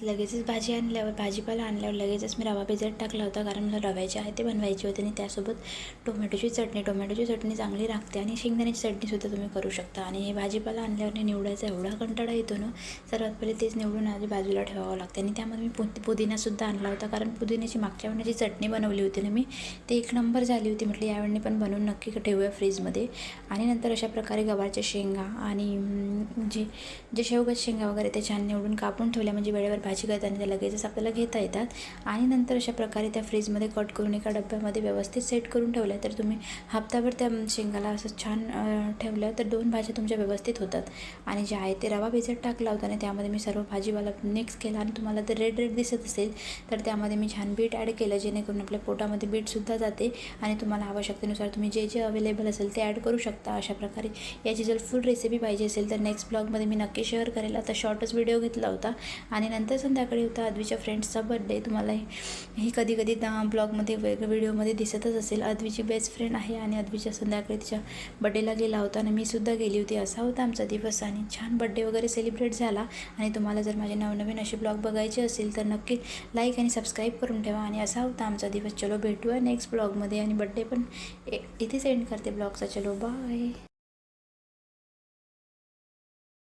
लगेचच भाजीपाला आणल्यावर लगेचच मी रवा भिजत टाकला होता, कारण मला रव्याचे आहे ते बनवायचे होते आणि त्यासोबत टोमॅटोची चटणी चांगली लागते आणि शेंगदाण्याची चटणीसुद्धा तुम्ही करू शकता. आणि हे भाजीपाला आणल्यावर निवडायचा एवढा कंटाळा येतो ना, सर्वात पहिले तेच निवडून आधी बाजूला ठेवावं लागते. आणि त्यामध्ये मी पुदिनासुद्धा आणला होता, कारण पुदिन्याची मागच्या वेळेची चटणी बनवली होती ना मी, ते एक नंबर झाली होती. म्हटलं यावेळी पण बनवून नक्की ठेवूया फ्रीजमध्ये. आणि नंतर अशा प्रकारे गवारच्या शेंगा आणि जे शेवगाच्या शेंगा वगैरे ते छान निवडून कापून ठेवल्या, म्हणजे वेळेवर भाजी करताना त्या लगेचच आपल्याला घेता येतात. आणि नंतर अशा प्रकारे त्या फ्रीजमध्ये कट करून एका डब्यामध्ये व्यवस्थित सेट करून ठेवल्या, तर तुम्ही हप्ताभर त्या शेंगाला असं छान ठेवलं तर 2 भाज्या तुमच्या व्यवस्थित होतात. आणि जे आहे ते रवा भिजत टाकला होता आणि त्यामध्ये मी सर्व भाजीवाला मिक्स केला. आणि तुम्हाला तर रेड दिसत असेल तर त्यामध्ये मी छान बीट ॲड केलं, जेणेकरून आपल्या पोटामध्ये बीटसुद्धा जाते. आणि तुम्हाला आवश्यकतेनुसार तुम्ही जे अवेलेबल असेल ते ॲड करू शकता. अशा प्रकारे याची जर फुल रेसिपी पाहिजे असेल तर नेक्स्ट ब्लॉगमध्ये मी नक्की शेअर करेल. आता शॉर्टच व्हिडिओ घेतला होता. आणि नंतर संध्याकाळी होता अद्वीच्या फ्रेंड्सचा बर्थडे. तुम्हाला ही कधी ब्लॉगमध्ये व्हिडिओमध्ये दिसतच असेल. अद्वीची बेस्ट फ्रेंड आहे आणि अद्वीच्या संध्याकाळी तिच्या बड्डेला गेला होता आणि मी सुद्धा गेली होती. असा होता आमचा दिवस आणि छान बड्डे वगैरे सेलिब्रेट झाला. आणि तुम्हाला जर माझे नवनवीन असे ब्लॉग बघायचे असेल तर नक्की लाईक आणि सबस्क्राईब करून ठेवा. आणि असा होता आमचा दिवस. चलो भेटूया नेक्स्ट ब्लॉगमध्ये. आणि बड्डे पण इथेच एंड करते ब्लॉगचा. चलो बाय.